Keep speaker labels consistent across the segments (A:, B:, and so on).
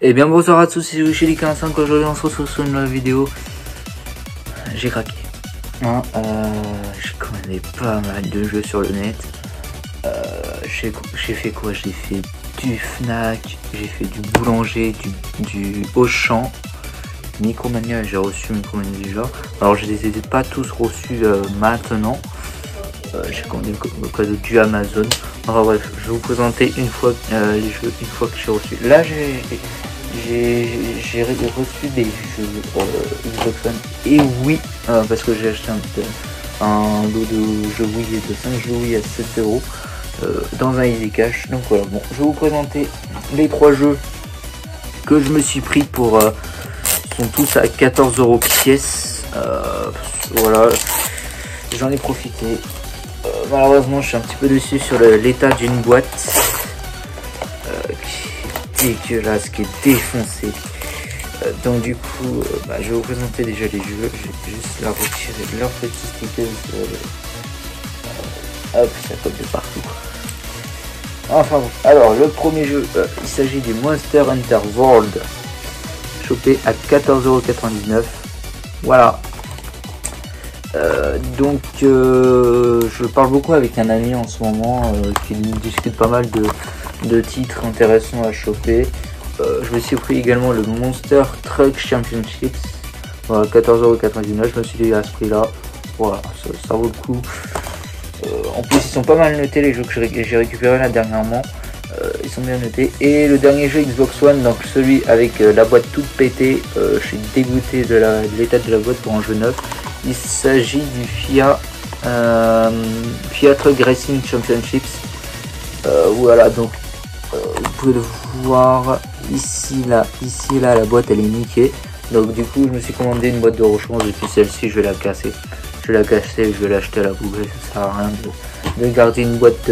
A: Et bien bonsoir à tous, c'est Wichily45. Aujourd'hui on se retrouve sur une nouvelle vidéo. J'ai craqué. J'ai commandé pas mal de jeux sur le net. J'ai fait quoi? J'ai fait du Fnac, j'ai fait du boulanger, du Auchan, Micromania. J'ai reçu Micromania déjà. Alors je les ai pas tous reçus maintenant. J'ai commandé le code du Amazon. Enfin bref, je vais vous présenter une fois les jeux une fois que j'ai reçu. Là j'ai reçu des jeux Xbox One et Wii parce que j'ai acheté un lot de jeux Wii et de 5 jeux Wii à 7 € dans un Easy Cash. Donc voilà, bon, je vais vous présenter les 3 jeux que je me suis pris pour ils sont tous à 14 € pièce. Voilà, j'en ai profité. Malheureusement je suis un petit peu déçu sur l'état d'une boîte qui est dégueulasse, qui est défoncée. Donc du coup je vais vous présenter déjà les jeux. Je vais juste la retirer de leur petit sticker. Hop, ça colle de partout. Enfin bon, alors le premier jeu, il s'agit du Monster Hunter World, chopé à 14,99 €. Voilà. Donc je parle beaucoup avec un ami en ce moment qui discute pas mal de titres intéressants à choper. Je me suis pris également le Monster Truck Championships, voilà, 14,99 €. Je me suis dit à ce prix là, voilà, ça vaut le coup. En plus ils sont pas mal notés les jeux que j'ai récupéré là dernièrement, ils sont bien notés. Et le dernier jeu Xbox One, donc celui avec la boîte toute pétée, je suis dégoûté de l'état de la boîte pour un jeu neuf. Il s'agit du FIA Truck Racing Championships. Voilà, donc vous pouvez le voir ici là, la boîte elle est niquée. Donc du coup je me suis commandé une boîte de rechange et puis celle-ci je vais la casser. Je vais la casser, je vais l'acheter à la poubelle, ça sert à rien de garder une boîte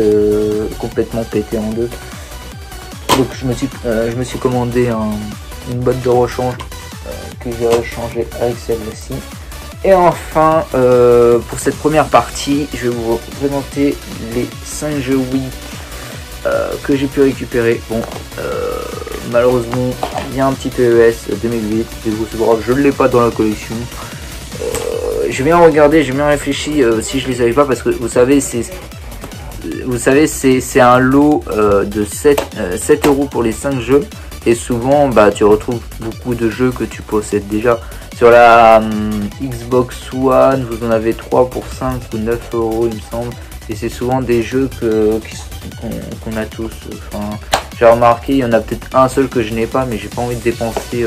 A: complètement pétée en deux. Donc je me suis commandé une boîte de rechange que j'ai rechangé avec celle-ci. Et enfin, pour cette première partie, je vais vous présenter les 5 jeux Wii que j'ai pu récupérer. Bon, malheureusement, il y a un petit PES 2008, je ne l'ai pas dans la collection. J'ai bien regardé, j'ai bien réfléchi si je les avais pas, parce que vous savez c'est un lot de 7 € pour les 5 jeux. Et souvent tu retrouves beaucoup de jeux que tu possèdes déjà. Sur la Xbox One, vous en avez 3 pour 5 ou 9 € il me semble. Et c'est souvent des jeux qu'on a tous. Enfin, j'ai remarqué, il y en a peut-être un seul que je n'ai pas, mais j'ai pas envie de dépenser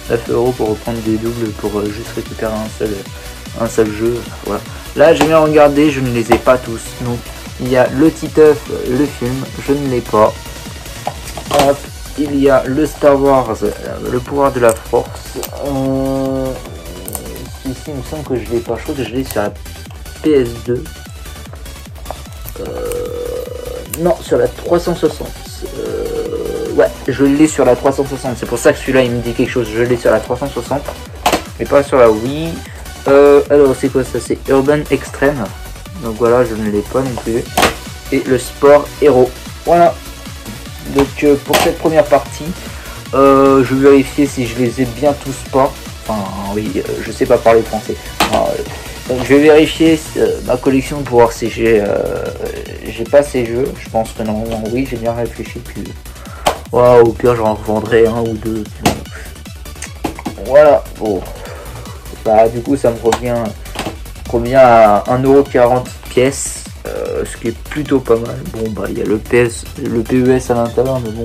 A: 9 € pour reprendre des doubles pour juste récupérer un seul jeu. Voilà. Là j'ai bien regardé, je ne les ai pas tous. Donc il y a le Titeuf, le film, je ne l'ai pas. Hop. Il y a le Star Wars, le pouvoir de la force. Ici, il me semble que je l'ai pas chaud, je l'ai sur la PS2. Non, sur la 360. Ouais, je l'ai sur la 360. C'est pour ça que celui-là, il me dit quelque chose. Je l'ai sur la 360, mais pas sur la Wii. Alors, c'est quoi ça? C'est Urban Extreme. Donc voilà, je ne l'ai pas non plus. Et le Sport Hero. Voilà. Donc pour cette première partie, je vais vérifier si je les ai bien tous pas. Enfin oui, je sais pas parler français. Donc je vais vérifier ma collection pour voir si j'ai pas ces jeux. Je pense que normalement oui, j'ai bien réfléchi. Puis voilà, au pire j'en revendrai un ou deux. Voilà. Bon. Du coup ça me revient à 1,40 € pièce. Ce qui est plutôt pas mal. Bon il y a le PES à l'intérieur, mais bon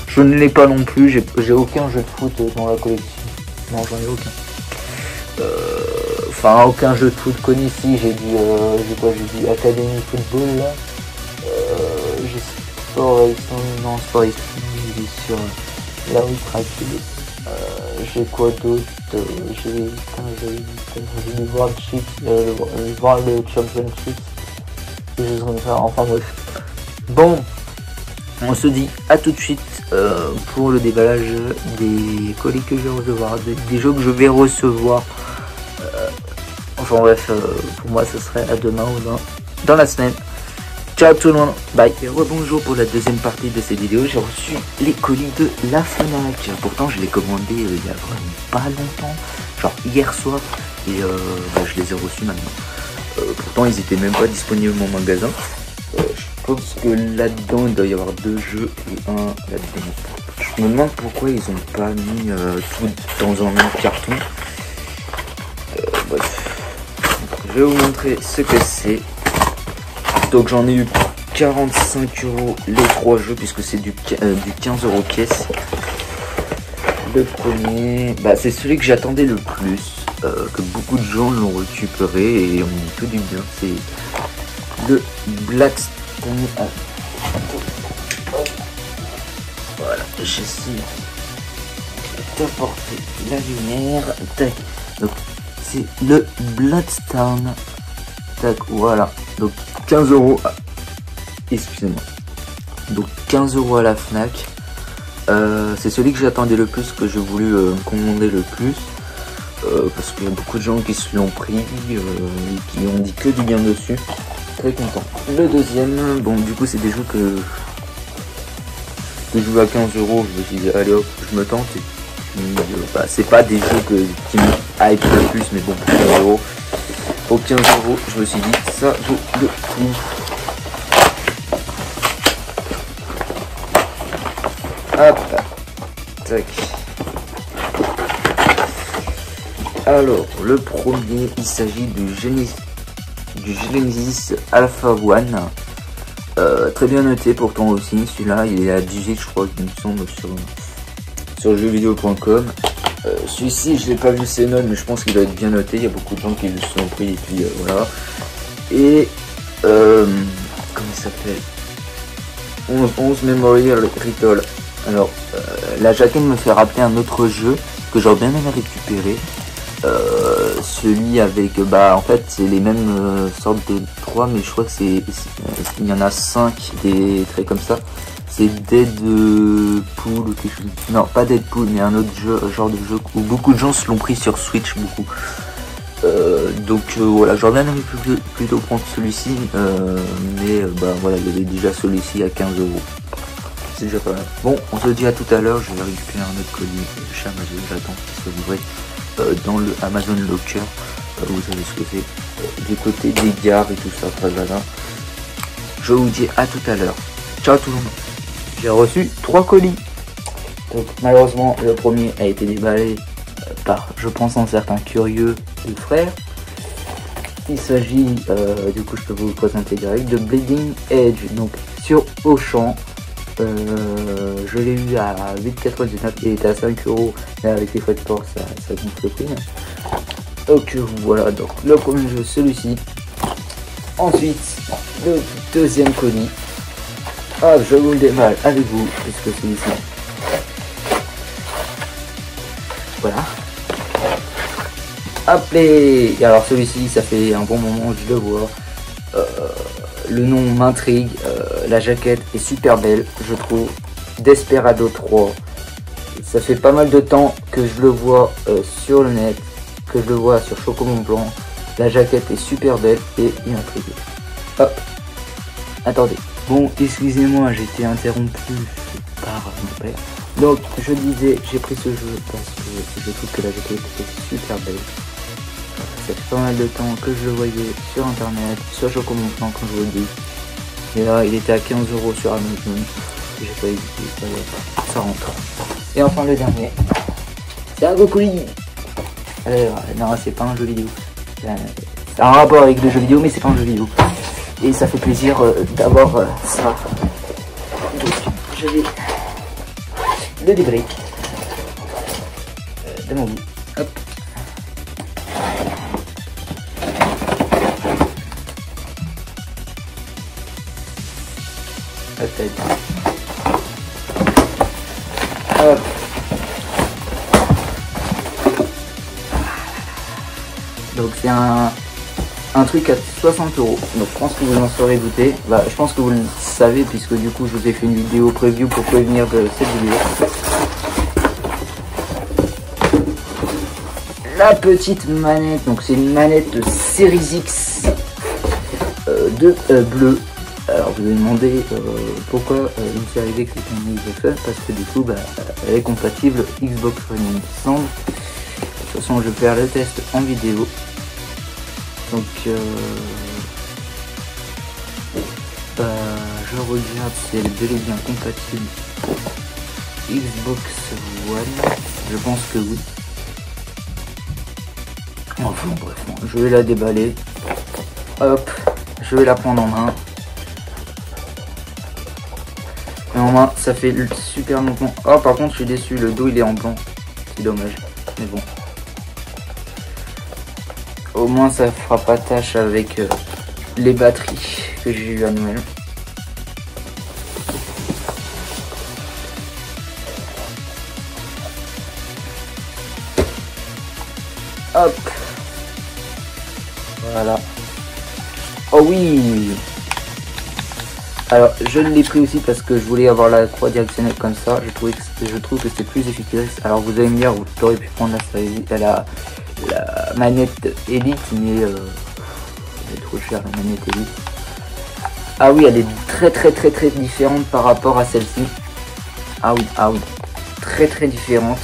A: je ne l'ai pas non plus. J'ai aucun jeu de foot dans la collection. Non, j'en ai aucun. Enfin aucun jeu de foot connu ici. J'ai du Academy Football là. J'ai Sport Racing, non Sport Racing, il est sur la Wii traquée. J'ai quoi d'autre? J'ai du World Championship. Enfin bref. Bon, on se dit à tout de suite pour le déballage des colis que je vais recevoir, des jeux que je vais recevoir. Enfin bref, pour moi ce serait à demain ou dans la semaine. Ciao tout le monde, bye. Et rebonjour pour la deuxième partie de cette vidéo. J'ai reçu les colis de la Fnac. Pourtant je l'ai commandé il y a vraiment pas longtemps, genre hier soir, et je les ai reçus maintenant. Pourtant ils étaient même pas disponibles en magasin. Je pense que là-dedans il doit y avoir 2 jeux et un là-dedans. Je me demande pourquoi ils ont pas mis tout dans un même carton. Bref, je vais vous montrer ce que c'est. Donc j'en ai eu 45 € les 3 jeux puisque c'est du 15 € caisse. Le premier, c'est celui que j'attendais le plus, que beaucoup de gens l'ont récupéré et on dit que du bien. C'est le Blackstone. Voilà, j'essaie d'apporter la lumière. Tac. Donc c'est le Bloodstone. Tac, voilà. Donc 15 €. Excusez-moi. Donc 15 € à la Fnac. C'est celui que j'attendais le plus, que j'ai voulu commander le plus. Parce qu'il y a beaucoup de gens qui se l'ont pris et qui ont dit que du bien dessus. Très content. Le deuxième, bon du coup c'est des jeux que je joue à 15 €. Je me suis dit allez hop, je me tente. C'est pas des jeux qui me hype le plus, mais bon pour 15 €. Pour 15 €, je me suis dit ça vaut le coup. Hop, tac. Alors, le premier, il s'agit du Genesis Alpha One. Très bien noté pourtant aussi, celui-là, il est à 18, je crois, qu'il me semble, sur jeuxvideo.com. Celui-ci, je n'ai pas vu ses notes, mais je pense qu'il doit être bien noté. Il y a beaucoup de gens qui le sont pris, et puis voilà. Et, comment il s'appelle, 11 Memorial Ritual. Alors, la jaquette me fait rappeler un autre jeu que j'aurais bien aimé récupérer. Celui avec, en fait, c'est les mêmes sortes de 3, mais je crois que il y en a 5 des traits comme ça. C'est Deadpool ou quelque chose. Non, pas Deadpool, mais un autre jeu, genre de jeu où beaucoup de gens se l'ont pris sur Switch, beaucoup. Voilà, j'aurais bien aimé plutôt prendre celui-ci, mais voilà, il y avait déjà celui-ci à 15 €. C'est déjà pas mal. Bon, on se dit à tout à l'heure. Je vais récupérer un autre colis chez Amazon. J'attends qu'il soit livré dans le Amazon Locker. Vous savez ce que c'est, du côté des gares et tout ça. Voilà. Je vous dis à tout à l'heure. Ciao tout le monde. J'ai reçu 3 colis. Donc malheureusement le premier a été déballé par, je pense, un certain curieux ou frère. Il s'agit, du coup je peux vous le présenter direct, de Bleeding Edge. Donc sur Auchan. Je l'ai eu à 8,99, il était à 5 €, mais avec les frais de port ça gonfle le prix. Donc voilà, donc le premier jeu, celui-ci. Ensuite, le deuxième colis. Ah, je vous le déballe avec vous, puisque celui-ci. Voilà. Hop, et alors celui-ci, ça fait un bon moment que je le vois. Le nom m'intrigue, la jaquette est super belle, je trouve. Desperado 3. Ça fait pas mal de temps que je le vois sur le net, que je le vois sur Chocomont Blanc. La jaquette est super belle et il m'intrigue. Hop. Attendez. Bon, excusez-moi, j'ai été interrompu par mon père. Donc, je disais, j'ai pris ce jeu parce que je trouve que la jaquette est super belle. Ça fait pas mal de temps que je le voyais sur internet, sur Chocomont Blanc, comme je vous le dis. Et là, il était à 15 € sur Amazon. J'ai pas hésité, ça rentre. Et enfin, le dernier, c'est un gros colis. Non, c'est pas un jeu vidéo. C'est un rapport avec le jeu vidéo, mais c'est pas un jeu vidéo. Et ça fait plaisir d'avoir ça. Donc, je vais le déballer de mon bout. Hop. Hop. Donc c'est un truc à 60 €. Donc je pense que vous en serez douté. Je pense que vous le savez puisque du coup je vous ai fait une vidéo preview pour prévenir de cette vidéo. La petite manette, donc c'est une manette Series X bleu. Alors vous allez demander pourquoi une série X est en Xbox One, parce que du coup elle est compatible Xbox One, il me semble. De toute façon je vais faire le test en vidéo. Donc je regarde si elle est bel et bien compatible Xbox One. Je pense que oui. Enfin bref, je vais la déballer. Hop, je vais la prendre en main. Et en main, ça fait super longtemps. Oh, par contre, je suis déçu, le dos il est en blanc. C'est dommage, mais bon. Au moins, ça fera pas tâche avec les batteries que j'ai eu à Noël. Hop. Voilà. Oh oui. Alors je l'ai pris aussi parce que je voulais avoir la croix directionnelle comme ça. Je trouve que c'est plus efficace. Alors vous allez me dire, vous auriez pu prendre la manette Elite, mais elle est trop chère la manette Elite. Ah oui, elle est très différente par rapport à celle-ci. Ah oui, très différente.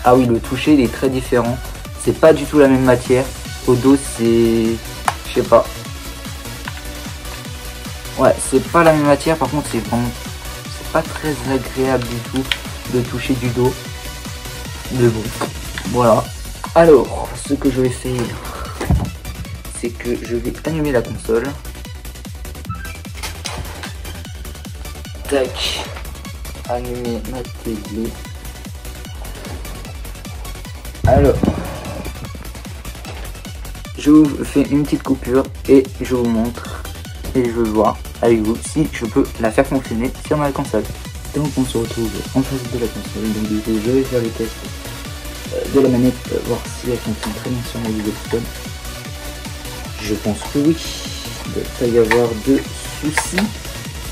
A: Ah oui, le toucher il est très différent. C'est pas du tout la même matière. Au dos c'est, je sais pas. Ouais, c'est pas la même matière, par contre c'est pas très agréable du tout de toucher du dos. Mais bon, voilà. Alors, ce que je vais faire, c'est que je vais allumer la console. Tac, allumer ma télé. Alors, je vous fais une petite coupure et je vous montre. Et je veux voir avec vous si je peux la faire fonctionner sur ma console. Donc on se retrouve en face de la console. Donc du coup je vais faire le test de la manette, voir si elle fonctionne très bien sur ma Xbox One. Je pense que oui. Il ne doit pas y avoir de soucis,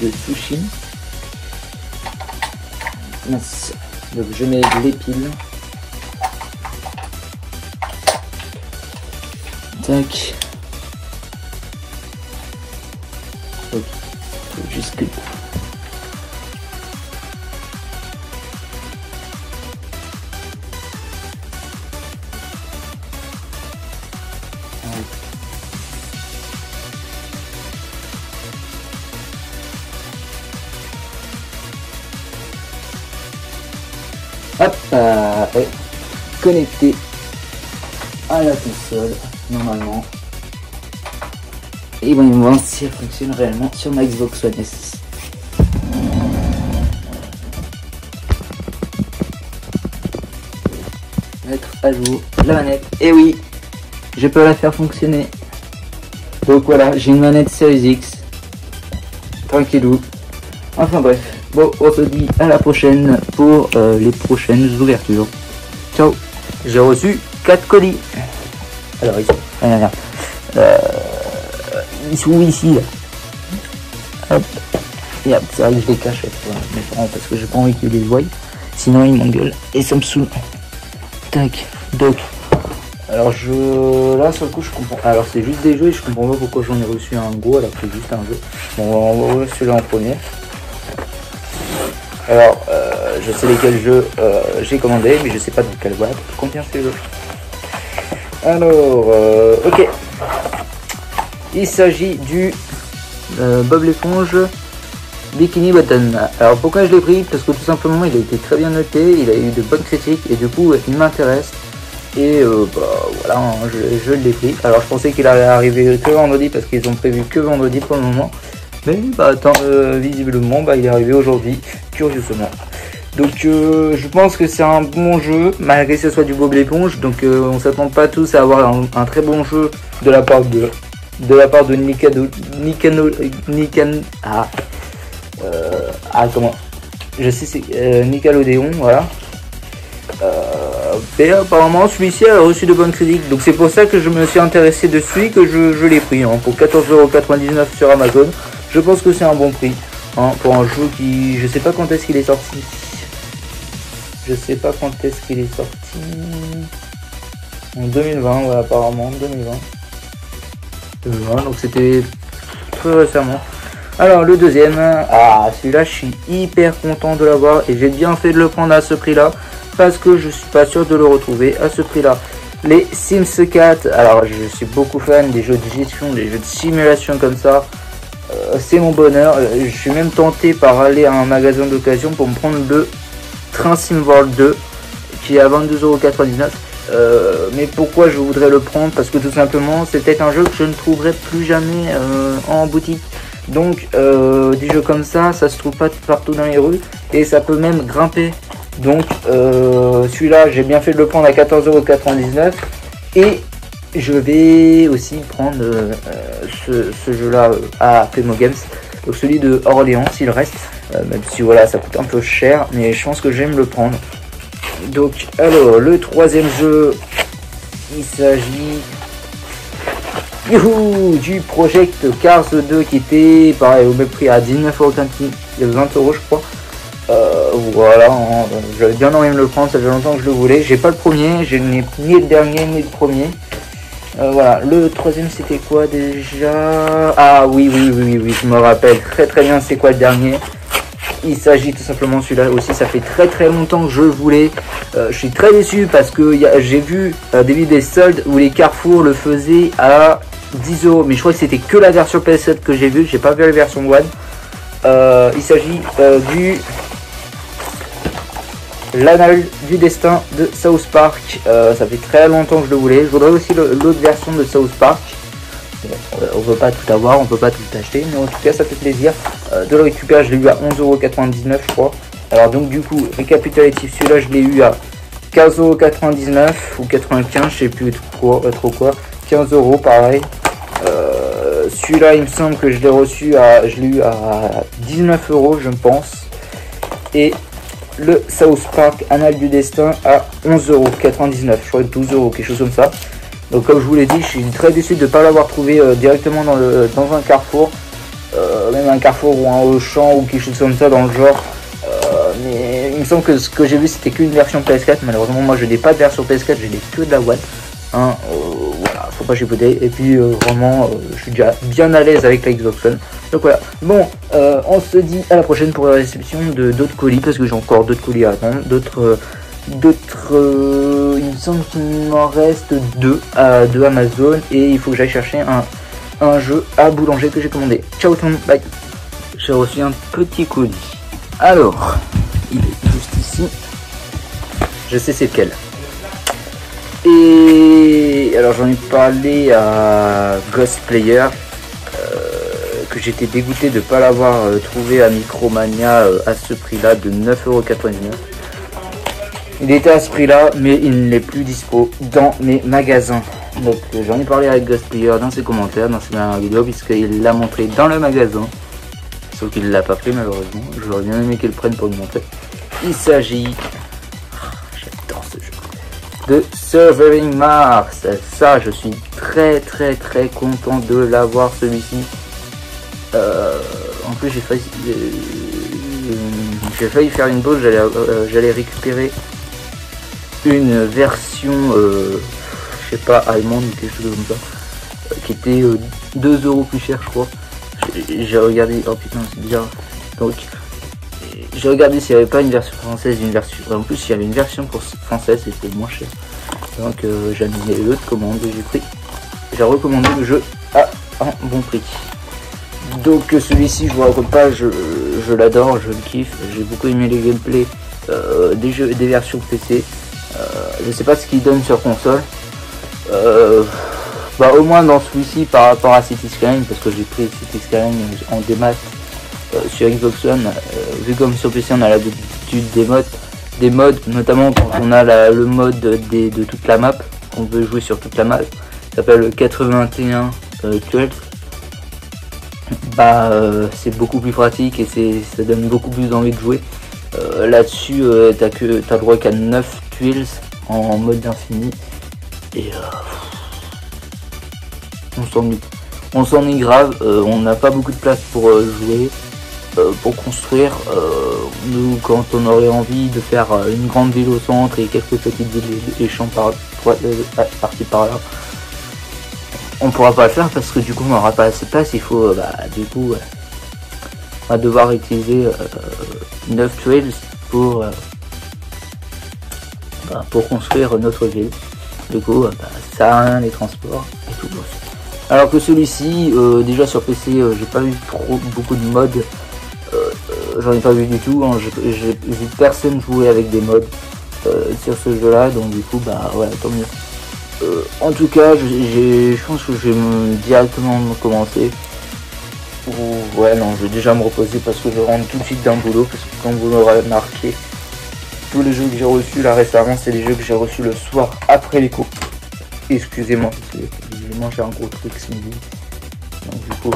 A: de sushi. Mince. Donc je mets les piles. Tac. Ok, jusque là. Hop, est connecté à la console normalement. Et voyons voir si elle fonctionne réellement sur ma Xbox One S. Mettre à jour la manette. Et oui, je peux la faire fonctionner. Donc voilà, j'ai une manette Series X. Tranquillou. Enfin bref. Bon, on se dit à la prochaine pour les prochaines ouvertures. Ciao. J'ai reçu 4 colis. Alors ici. Ils sont ici là. Hop. Et hop, c'est vrai que je les cache avec mes parents parce que j'ai pas envie qu'ils les voient. Sinon ils m'engueulent et ça me saoule. Tac. Donc. Alors là sur le coup je comprends. Alors c'est juste des jeux et je comprends pas pourquoi j'en ai reçu un gros alors que c'est juste un jeu. Bon on va voir celui-là en premier. Alors je sais lesquels jeux j'ai commandé mais je sais pas dans quelle boîte. Combien c'est le jeu. Alors ok. Il s'agit du Bob l'éponge Bikini Bottom. Alors pourquoi je l'ai pris? Parce que tout simplement il a été très bien noté, il a eu de bonnes critiques et du coup il m'intéresse. Et voilà, hein, je l'ai pris. Alors je pensais qu'il allait arriver que vendredi parce qu'ils ont prévu que vendredi pour le moment. Mais attends, visiblement il est arrivé aujourd'hui, curieusement. Donc je pense que c'est un bon jeu, malgré que ce soit du Bob l'éponge. Donc on s'attend pas tous à avoir un très bon jeu de la part de Nickelodeon, voilà. Et apparemment celui-ci a reçu de bonnes critiques, donc c'est pour ça que je me suis intéressé dessus et que je l'ai pris hein, pour 14,99 € sur Amazon. Je pense que c'est un bon prix hein, pour un jeu qui, je sais pas quand est-ce qu'il est sorti. Je sais pas quand est-ce qu'il est sorti. En 2020, ouais, apparemment 2020. Donc c'était très récemment. Alors le deuxième, celui-là je suis hyper content de l'avoir et j'ai bien fait de le prendre à ce prix là parce que je suis pas sûr de le retrouver à ce prix là. Les Sims 4, alors je suis beaucoup fan des jeux de gestion, des jeux de simulation comme ça, c'est mon bonheur. Je suis même tenté par aller à un magasin d'occasion pour me prendre le Train Sim World 2 qui est à 22,99 €. Mais pourquoi je voudrais le prendre? Parce que tout simplement c'est peut-être un jeu que je ne trouverai plus jamais en boutique. Donc des jeux comme ça se trouve pas partout dans les rues et ça peut même grimper. Donc celui-là j'ai bien fait de le prendre à 14,99 € et je vais aussi prendre ce jeu-là à Playmo Games, donc celui de Orléans s'il reste, même si voilà ça coûte un peu cher, mais je pense que j'aime le prendre. Donc alors le troisième jeu, il s'agit du Project Cars 2 qui était pareil au même prix à 19,20 €, je crois. Voilà, j'avais bien envie de le prendre, ça fait longtemps que je le voulais. J'ai pas le premier, je n'ai ni le dernier ni le premier. Voilà, le troisième c'était quoi déjà? Ah oui, je me rappelle très bien c'est quoi le dernier. Il s'agit tout simplement de celui-là aussi, ça fait très longtemps que je le voulais. Je suis très déçu parce que j'ai vu des vidéos des soldes où les Carrefour le faisaient à 10 €, mais je crois que c'était que la version PS7 que j'ai vu, j'ai pas vu la version One. Il s'agit du L'Anal du Destin de South Park. Ça fait très longtemps que je le voulais. Je voudrais aussi l'autre version de South Park. On peut pas tout avoir, on peut pas tout acheter, mais en tout cas ça fait plaisir de le récupérer. Je l'ai eu à 11,99 € je crois. Alors donc du coup récapitulatif, celui-là je l'ai eu à 15,99 € ou 95, je sais plus trop quoi. 15 € pareil. Celui-là il me semble que je l'ai eu à 19 € je pense. Et le South Park Annales du Destin à 11,99 €, je crois 12 €, quelque chose comme ça. Donc comme je vous l'ai dit, je suis très déçu de ne pas l'avoir trouvé directement dans un Carrefour, même un Carrefour ou un Auchan ou quelque chose comme ça dans le genre. Mais il me semble que ce que j'ai vu c'était qu'une version PS4, malheureusement moi je n'ai pas de version PS4, j'ai que de la One. Voilà, faut pas chipoter. Et puis vraiment je suis déjà bien à l'aise avec la Xbox One. Donc voilà, bon on se dit à la prochaine pour la réception de d'autres colis, parce que j'ai encore d'autres colis à attendre, il me semble qu'il m'en reste deux de Amazon et il faut que j'aille chercher un jeu à Boulanger que j'ai commandé. Ciao tout le monde, bye. J'ai reçu un petit colis. Alors, il est juste ici. Je sais c'est lequel. Et alors j'en ai parlé à Ghost Player, que j'étais dégoûté de ne pas l'avoir trouvé à Micromania à ce prix là de 9,99 €. Il était à ce prix là, mais il ne l'est plus dispo dans mes magasins. Donc j'en ai parlé avec Ghost Player dans ses commentaires, dans ses dernières vidéos, puisqu'il l'a montré dans le magasin. Sauf qu'il ne l'a pas fait malheureusement. J'aurais bien aimé qu'il le prenne pour le montrer. Il s'agit, j'adore ce jeu, de Surviving Mars. Ça, je suis très content de l'avoir celui-ci. En plus j'ai failli faire une pause, j'allais récupérer une version je sais pas allemande ou quelque chose comme ça, qui était 2 € plus cher je crois. J'ai regardé, oh putain c'est bizarre, donc j'ai regardé s'il n'y avait pas une version française, en plus il y avait une version française, c'était moins cher, donc j'ai annulé l'autre commande et j'ai recommandé le jeu à un bon prix. Donc celui-ci je vous raconte pas, je l'adore, je le kiffe, j'ai beaucoup aimé les gameplays des versions PC. Je sais pas ce qu'il donne sur console, au moins dans celui-ci par rapport à City Skyline, parce que j'ai pris City Skyline en démat sur Xbox One. Vu comme sur PC on a l'habitude des modes, notamment quand on a le mode de toute la map, on veut jouer sur toute la map, ça s'appelle 81 12. C'est beaucoup plus pratique et ça donne beaucoup plus envie de jouer. Là-dessus t'as le droit qu'à 9 tuiles en mode infini et on s'ennuie grave. On n'a pas beaucoup de place pour jouer, pour construire. Nous quand on aurait envie de faire une grande ville au centre et quelques petites villes et champs par-ci par là, on pourra pas le faire parce que du coup on n'aura pas assez de place. Il faut du coup on va devoir utiliser 9 trails pour construire notre ville. Du coup ça a rien les transports et tout. Alors que celui-ci déjà sur PC j'ai pas vu beaucoup de modes, j'en ai pas vu du tout, hein. J'ai vu personne jouer avec des mods sur ce jeu là, donc du coup voilà, tant mieux. En tout cas je pense que je vais directement me commencer. Ouais non, je vais déjà me reposer parce que je rentre tout de suite d'un boulot, parce que comme vous l'aurez remarqué, tous les jeux que j'ai reçus là récemment c'est des jeux que j'ai reçus le soir après les cours. Excusez-moi, visiblement j'ai un gros truc ce midi, donc du coup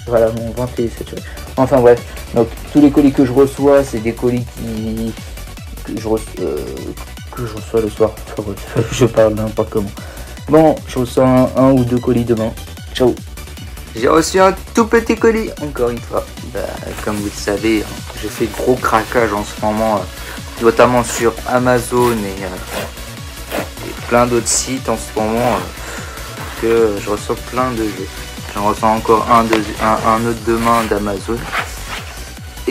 A: voilà mon vanté cette chose. Enfin bref, donc tous les colis que je reçois c'est des colis que je reçois le soir. Je parle n'importe comment. Bon, je reçois un ou deux colis demain. Ciao. J'ai reçu un tout petit colis, encore une fois. Comme vous le savez, je fais gros craquage en ce moment, notamment sur Amazon et plein d'autres sites en ce moment, que je reçois plein de jeux. J'en reçois encore un autre demain d'Amazon.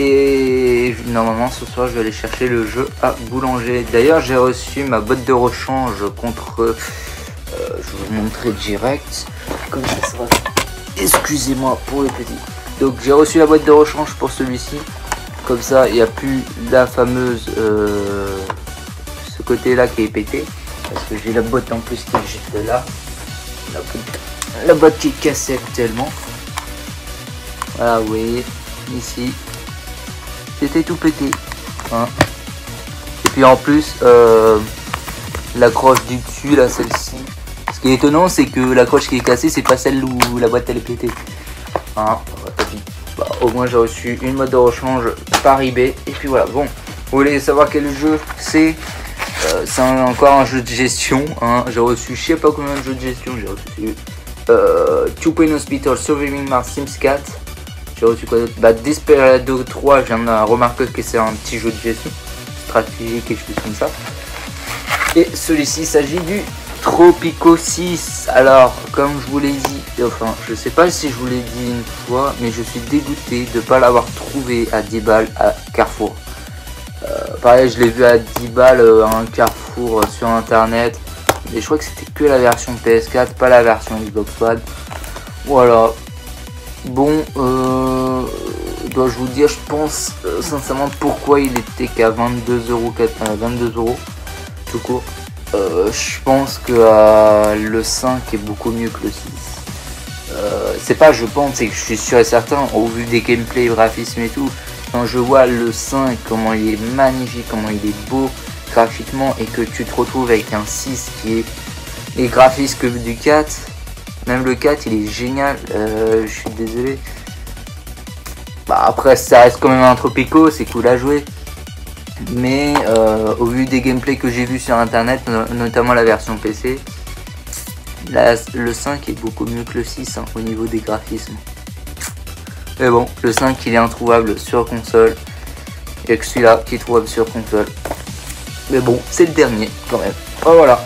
A: Et normalement ce soir je vais aller chercher le jeu à Boulanger. D'ailleurs j'ai reçu ma boîte de rechange contre... je vais vous montrer direct. Comme ça sera... Excusez-moi pour le petit. Donc j'ai reçu la boîte de rechange pour celui-ci. Comme ça il n'y a plus la fameuse... ce côté là qui est pété. Parce que j'ai la boîte en plus qui est juste là. La boîte qui est cassée actuellement. Voilà, vous voyez ici. C'était tout pété. Hein. Et puis en plus, l'accroche du dessus, là, celle-ci. Ce qui est étonnant, c'est que l'accroche qui est cassée, c'est pas celle où la boîte elle est pétée. Hein. Au moins, j'ai reçu une boîte de rechange par eBay. Et puis voilà. Bon, vous voulez savoir quel jeu c'est? C'est encore un jeu de gestion. Hein. J'ai reçu, je sais pas combien de jeux de gestion. J'ai reçu Two Point Hospital, Surviving Mars, Sims 4. J'ai reçu quoi d'autre? Desperado 3, je viens de remarquer que c'est un petit jeu de gestion stratégique et choses comme ça. Et celui-ci s'agit du Tropico 6. Alors, comme je vous l'ai dit, enfin, je sais pas si je vous l'ai dit une fois, mais je suis dégoûté de ne pas l'avoir trouvé à 10 balles à Carrefour. Pareil, je l'ai vu à 10 balles à un Carrefour sur internet. Et je crois que c'était que la version PS4, pas la version Xbox One. Voilà. Bon, dois-je vous dire, je pense sincèrement pourquoi il était qu'à 22 €, tout court. Je pense que le 5 est beaucoup mieux que le 6. C'est pas je pense, c'est que je suis sûr et certain, au vu des gameplays, graphismes et tout, quand je vois le 5, comment il est magnifique, comment il est beau graphiquement, et que tu te retrouves avec un 6 qui est les graphismes du 4, même le 4 il est génial, je suis désolé. Après ça reste quand même un Tropico, c'est cool à jouer. Mais au vu des gameplays que j'ai vu sur internet, notamment la version PC, le 5 est beaucoup mieux que le 6 hein, au niveau des graphismes. Mais bon, le 5 il est introuvable sur console. Il n'y a que celui-là qui est trouvable sur console. Mais bon, c'est le dernier quand même. Oh, voilà.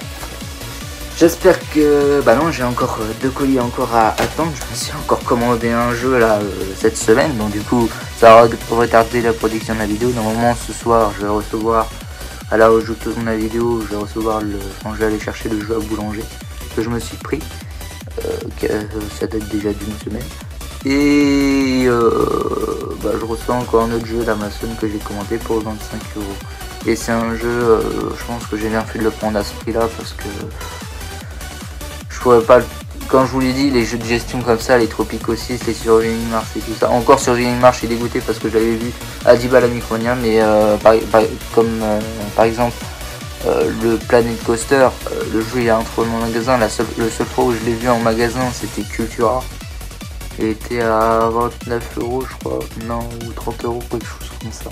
A: J'espère que... Bah non, j'ai encore 2 colis encore à attendre. Je me suis encore commandé un jeu là cette semaine. Donc du coup, ça va retarder la production de la vidéo. Normalement, ce soir, je vais recevoir... À l'heure où je tourne la vidéo, je vais recevoir le... Enfin, je vais aller chercher le jeu à Boulanger que je me suis pris. Ça date déjà d'une semaine. Et je reçois encore un autre jeu d'Amazon que j'ai commandé pour 25 €. Et c'est un jeu, je pense que j'ai bien fait de le prendre à ce prix là parce que je pourrais pas, quand je vous l'ai dit, les jeux de gestion comme ça, les Tropico 6, les Surviving Mars et tout ça, encore Surviving Mars, je suis dégoûté parce que je l'avais vu à 10 balles à Micronia, mais par exemple le Planet Coaster, le jeu il est introuvable en magasin, le seul fois où je l'ai vu en magasin c'était Cultura. Il était à 29 €, je crois, non, ou 30 €, quelque chose comme ça.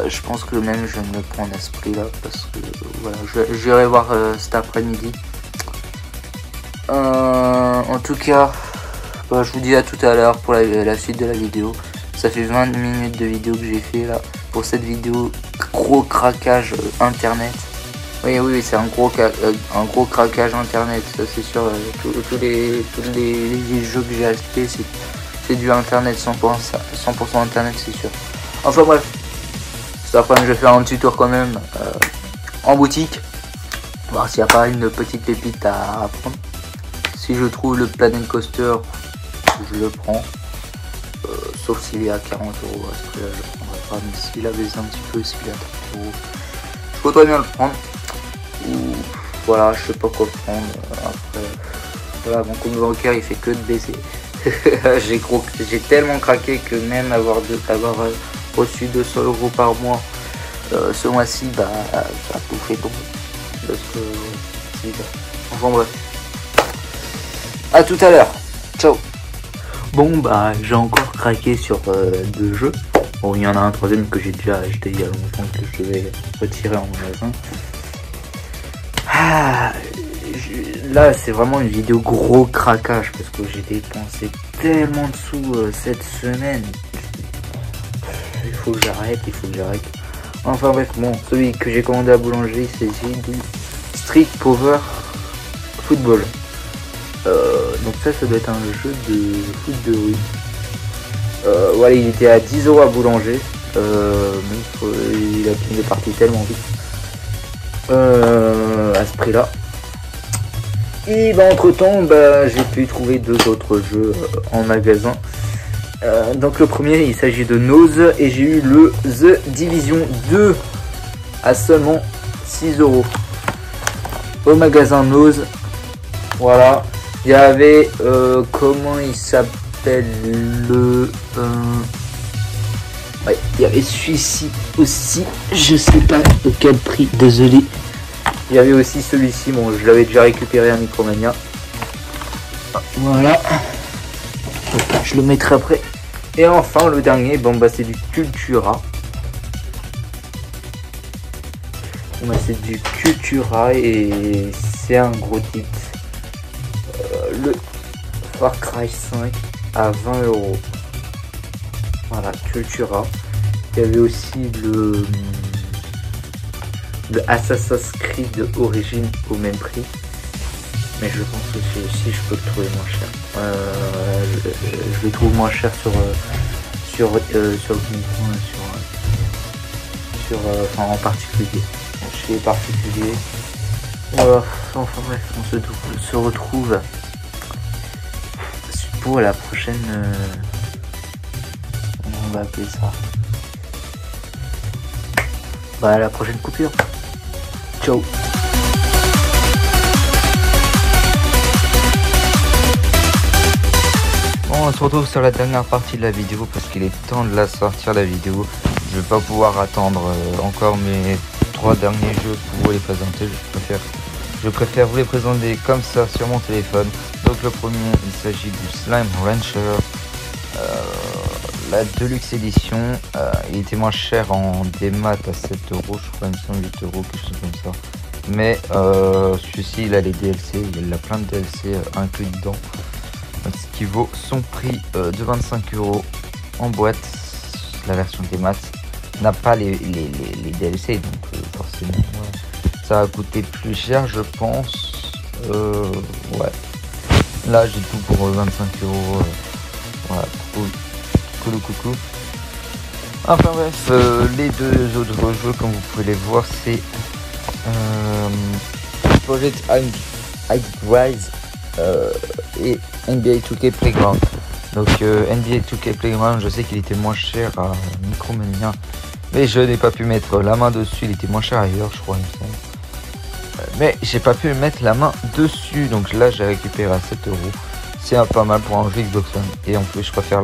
A: Je pense que même je vais me le prendre à ce prix là parce que voilà, j'irai voir cet après-midi. En tout cas, je vous dis à tout à l'heure pour la suite de la vidéo. Ça fait 20 minutes de vidéo que j'ai fait là pour cette vidéo, gros craquage internet. Oui, oui, c'est un gros craquage internet, ça c'est sûr. Tous les jeux que j'ai achetés, c'est du internet, 100% internet, c'est sûr. Enfin bref, cet après-midi je vais faire un petit tour quand même en boutique, voir s'il n'y a pas une petite pépite à prendre. Si je trouve le Planet Coaster, je le prends. Sauf s'il est à 40 euros, à ce prix-là je le prendrai pas. Mais s'il a baissé un petit peu, s'il est à 30 euros, je voudrais bien le prendre. Ou voilà, je sais pas quoi prendre. Après, voilà, mon compte bancaire il fait que de baisser. j'ai tellement craqué que même avoir reçu 200 euros par mois ce mois-ci, bah ça a tout fait tomber. Parce que enfin bref. À tout à l'heure. Ciao. Bon bah j'ai encore craqué sur 2 jeux. Bon, il y en a un troisième que j'ai déjà acheté il y a longtemps que je vais retirer en magasin. Là c'est vraiment une vidéo gros craquage parce que j'ai dépensé tellement de sous cette semaine. Il faut que j'arrête. Enfin bref, bon, celui que j'ai commandé à boulangerie, c'est du Street Power Football. Donc ça doit être un jeu de foot de rue. Voilà, il était à 10 euros à boulanger. Il est parti tellement vite. À ce prix là. Et bah, entre temps j'ai pu trouver 2 autres jeux en magasin. Donc le premier il s'agit de Nose et j'ai eu le The Division 2 à seulement 6 euros au magasin Nose. Voilà, il y avait comment il s'appelle le ouais, il y avait celui-ci aussi, je sais pas de quel prix, désolé. Il y avait aussi celui-ci, bon je l'avais déjà récupéré à Micromania. Voilà, je le mettrai après. Et enfin le dernier, bon bah c'est du Cultura. Bon, bah, c'est du Cultura et c'est un gros titre. Le Far Cry 5 à 20 euros. Voilà, Cultura. Il y avait aussi le Assassin's Creed Origins au même prix. Mais je pense que celui-ci je peux le trouver moins cher. Je le trouve moins cher sur le bon coin, enfin en particulier. Chez les particuliers. Voilà, enfin bref, on se retrouve pour la prochaine. On va appeler ça. Bah la prochaine coupure. Ciao. Bon, on se retrouve sur la dernière partie de la vidéo parce qu'il est temps de la sortir la vidéo. Je vais pas pouvoir attendre encore mes 3 derniers jeux pour vous les présenter. Je préfère vous les présenter comme ça sur mon téléphone. Donc le premier, il s'agit du Slime Rancher, la Deluxe Edition. Il était moins cher en démat à 7 euros, je crois, il me semble 8 euros, quelque chose comme ça. Mais celui-ci, il a les DLC, il a plein de DLC inclus dedans. Ce qui vaut son prix de 25 euros en boîte. La version démat n'a pas les DLC, donc forcément ça a coûté plus cher, je pense. Ouais, là j'ai tout pour 25 euros. Voilà, coucou. Enfin bref, les 2 autres jeux, comme vous pouvez les voir, c'est Project Rise et NBA 2K Playground. Donc NBA 2K Playground, je sais qu'il était moins cher à Micromania, mais je n'ai pas pu mettre la main dessus. Il était moins cher ailleurs, je crois, il me semble. Mais j'ai pas pu mettre la main dessus, donc là j'ai récupéré à 7 euros. C'est pas mal pour un jeu Xbox One. Et en plus je préfère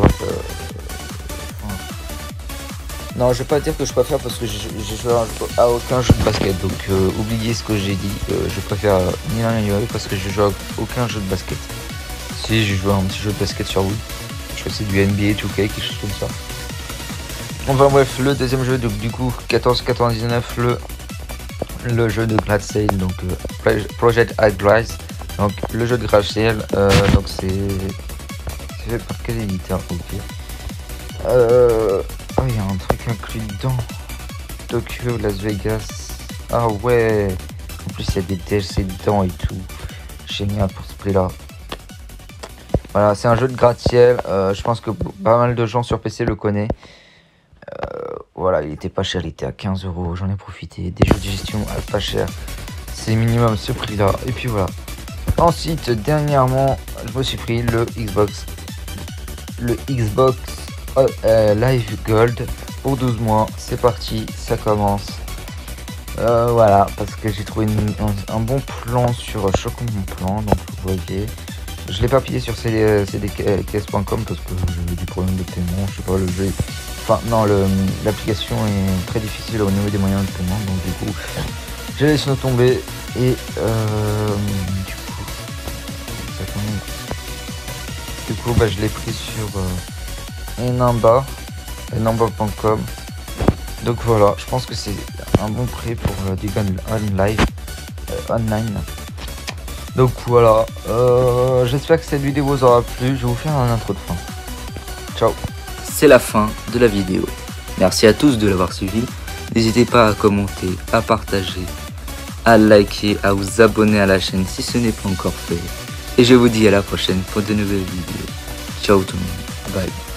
A: non, je vais pas dire que je préfère parce que j'ai joué à aucun jeu de basket. Donc oubliez ce que j'ai dit. Je préfère ni l'un ni l'autre parce que je joue à aucun jeu de basket. Si j'ai joué à un petit jeu de basket sur Wii, je crois que c'est du NBA 2K, quelque chose comme ça. Enfin bref, le deuxième jeu, donc du coup 14,99 le jeu de Glad Sale, donc Project Rise. Donc le jeu de Crash Sale, donc c'est fait par quel éditeur? Ok. Oh, il y a un truc inclus dedans. Tokyo, Las Vegas. Ah ouais.
B: En plus il y a des DLC dedans et tout. Génial pour ce prix là. Voilà, c'est un jeu de gratte-ciel. Je pense que pas mal de gens sur PC le connaissent. Voilà, il était pas cher, il était à 15 €. J'en ai profité. Des jeux de gestion pas cher. C'est minimum ce prix là. Et puis voilà. Ensuite, dernièrement, je me suis pris le Xbox Live Gold pour 12 mois. C'est parti, ça commence. Voilà, parce que j'ai trouvé un bon plan sur Chocon Mon Plan. Donc vous voyez, je l'ai pas payé sur cdcaisse.com parce que j'ai du problème de paiement. Je sais pas, le jeu. Enfin, non, l'application est très difficile au niveau des moyens de paiement. Donc du coup, j'ai laissé tomber. Et du coup, bah, je l'ai pris sur enamba.com. Donc voilà, je pense que c'est un bon prix pour du gun online. Donc voilà, j'espère que cette vidéo vous aura plu. Je vais vous faire un intro de fin. Ciao.
A: C'est la fin de la vidéo. Merci à tous de l'avoir suivi. N'hésitez pas à commenter, à partager, à liker, à vous abonner à la chaîne si ce n'est pas encore fait. Et je vous dis à la prochaine pour de nouvelles vidéos. Ciao tout le monde. Bye.